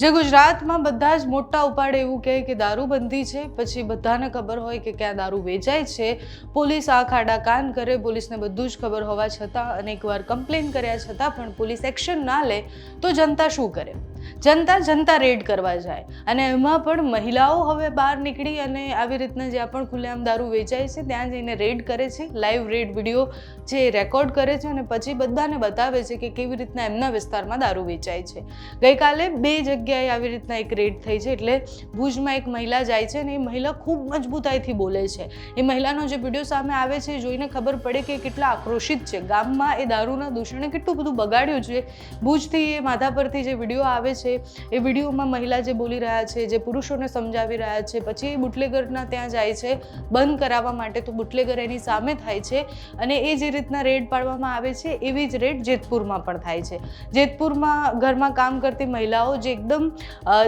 જે ગુજરાતમાં બધા જ મોટા ઉપાડે એવું કહે કે દારૂબંધી છે, પછી બધાને ખબર હોય કે ક્યાં દારૂ વેચાય છે, પોલીસ આંખ આડા કાન કરે, પોલીસને બધું જ ખબર હોવા છતાં અનેકવાર કમ્પ્લેન કર્યા છતાં પણ પોલીસ એક્શન ના લે તો જનતા શું કરે? જનતા રેડ કરવા જાય, અને એમાં પણ મહિલાઓ હવે બહાર નીકળી અને આવી રીતના જ્યાં પણ ખુલ્લેઆમ દારૂ વેચાય છે ત્યાં જઈને રેડ કરે છે, લાઈવ રેડ વિડીયો જે રેકોર્ડ કરે છે અને પછી બધાને બતાવે છે કે કેવી રીતના એમના વિસ્તારમાં દારૂ વેચાય છે। ગઈકાલે 2 જગ્યાએ આવી રીતના એક રેડ થઈ છે। એટલે ભુજમાં એક મહિલા જાય છે અને એ મહિલા ખૂબ મજબૂતાઈથી બોલે છે। એ મહિલાનો જે વિડીયો સામે આવે છે જોઈને ખબર પડે કે કેટલા આક્રોશિત છે, ગામમાં એ દારૂના દૂષણે કેટલું બધું બગાડ્યું છે। ભુજથી એ માથા પરથી જે વિડીયો આવે છે એ વિડીયોમાં મહિલા જે બોલી રહ્યા છે, જે પુરુષોને સમજાવી રહ્યા છે, પછી એ બુટલેગરના ત્યાં જાય છે બંધ કરાવવા માટે, તો બુટલેગર એની સામે થાય છે અને એ જે રીતના રેડ પાડવામાં આવે છે એવી જ રેડ જેતપુરમાં પણ થાય છે। જેતપુરમાં ઘરમાં કામ કરતી મહિલાઓ જે એકદમ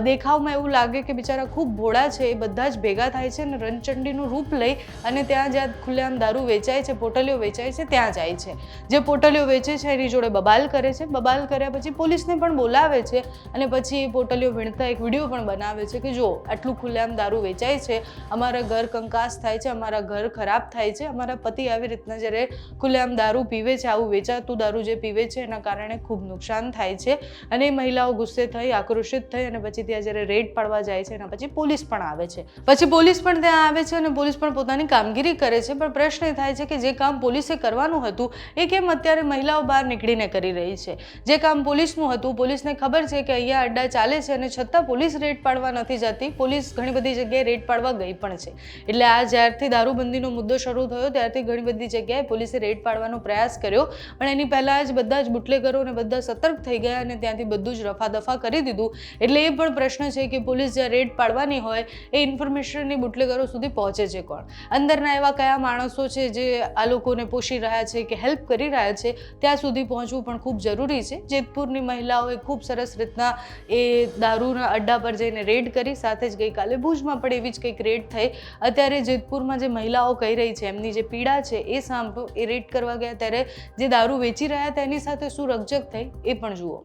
દેખાવમાં એવું લાગે કે બિચારા ખૂબ ભોળા છે, એ બધા જ ભેગા થાય છે અને રણચંડીનું રૂપ લઈ અને ત્યાં જ્યાં ખુલ્લેઆમ દારૂ વેચાય છે, પોટલીઓ વેચાય છે ત્યાં જાય છે। જે પોટલીઓ વેચે છે એની જોડે બબાલ કરે છે, બબાલ કર્યા પછી પોલીસને પણ બોલાવે છે અને પછી એ પોટલીઓ વીણતા એક વિડીયો પણ બનાવે છે કે જો આટલું ખુલ્લેઆમ દારૂ વેચાય છે, અમારા ઘર કંકાસ થાય છે, અમારા ઘર ખરાબ થાય છે, અમારા પતિ આવી રીતના જ્યારે ખુલ્લેઆમ દારૂ પીવે છે, આવું વેચાતું દારૂ જે પીવે છે એના કારણે ખૂબ નુકસાન થાય છે। અને એ મહિલાઓ ગુસ્સે થઈ, આક્રોશિત થઈ અને પછી ત્યાં જ્યારે રેડ પાડવા જાય છે એના પછી પોલીસ પણ આવે છે। પછી પોલીસ પણ ત્યાં આવે છે અને પોલીસ પણ પોતાની કામગીરી કરે છે, પણ પ્રશ્ન એ થાય છે કે જે કામ પોલીસે કરવાનું હતું એ કેમ અત્યારે મહિલાઓ બહાર નીકળીને કરી રહી છે? જે કામ પોલીસનું હતું, પોલીસને ખબર છે કે અહીંયા અડ્ડા ચાલે છે અને છતાં પોલીસ રેડ પાડવા નથી જતી, પોલીસ ઘણી બધી જગ્યાએ રેડ પાડવા ગઈ પણ છે। એટલે આ જ્યારથી દારૂબંધીનો મુદ્દો શરૂ થયો ત્યારથી ઘણી બધી જગ્યાએ પોલીસે રેડ પાડવાનો પ્રયાસ કર્યો, પણ એની પહેલાં જ બધા જ બુટલેગરો અને બધા સતર્ક થઈ ગયા અને ત્યાંથી બધું જ રફાદફા કરી દીધું। એટલે એ પણ પ્રશ્ન છે કે પોલીસ જ્યાં રેડ પાડવાની હોય એ ઇન્ફોર્મેશનની બુટલેગરો સુધી પહોંચે છે કોણ? અંદરના એવા કયા માણસો છે જે આ લોકોને પોષી રહ્યા છે કે હેલ્પ કરી રહ્યા છે, ત્યાં સુધી પહોંચવું પણ ખૂબ જરૂરી છે। જેતપુરની મહિલાઓએ ખૂબ સરસ રીતના એ દારૂના અડ્ડા પર જઈને રેડ કરી, સાથે જ ગઈકાલે ભુજમાં પણ એવી જ કંઈક રેડ થઈ। અત્યારે જેતપુરમાં જે મહિલાઓ કહી રહી છે એમની જે પીડા છે એ સાંભળો, એ રેડ કરવા ગયા ત્યારે જે દારૂ વેચી રહ્યા હતા એની સાથે શું રકઝક થઈ એ પણ જુઓ।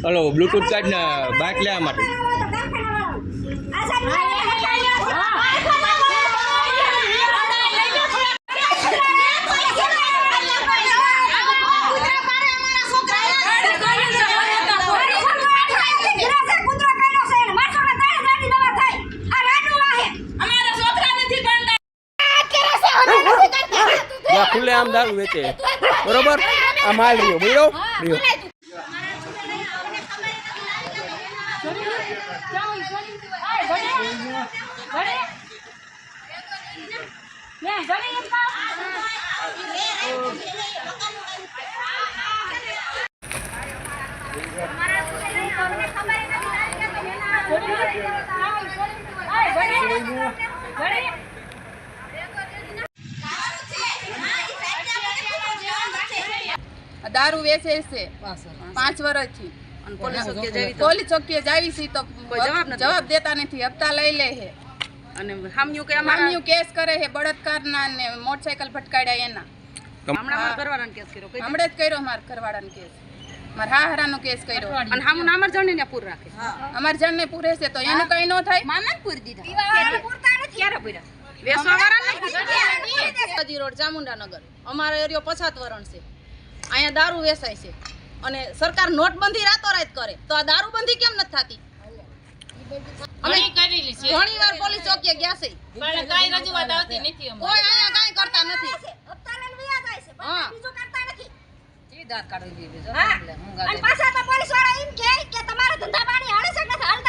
हेलो ब्लूटूथ कार्ड ना बाइक ले आमाटे खुले आम दारू वेचे बरोबर आ माल रियो बोलो रियो દારૂ વેચે છે 5 વર્ષથી પોલીસ ચોકીએ જાવી છે તો જવાબ દેતા નથી, હપ્તા લઈ લે છે અને હામ્યું કે મામ્યું કેસ કરે છે બળાત્કારના ને મોટરસાયકલ ફટકાડ્યા એના. હમણાં મારા ઘરવાળાને કેસ કર્યો હમણાં જ કર્યો મારા ઘરવાળાનો કેસ, મારા હાહરાનો કેસ કર્યો. અને હામું અમાર જણને ને પૂર રાખે અમારા જણને પૂરે છે તો એનું કઈ ન થાય. મામા પૂરી દીધા ક્યારે પૂર્યા વેસવા વાળા જી રોડ ચામુંડાનગર અમારો એરિયો 50 વરણ છે. અહીંયા દારૂ વેચાય છે અને સરકાર નોટબંધી રાતોરાત કરે તો આ દારૂબંધી કેમ નથી થતી? અમે ઘણી વાર પોલીસ ચોકીએ ગયા છે પણ કાઈ રજૂઆત આવતી નથી. કોઈ અહીંયા કાઈ કરતા નથી. હા અને પાછા તો પોલીસ વાળા એમ કહે કે તમારા ધંધા પાણી હાલે છે કે નથી હાલતા.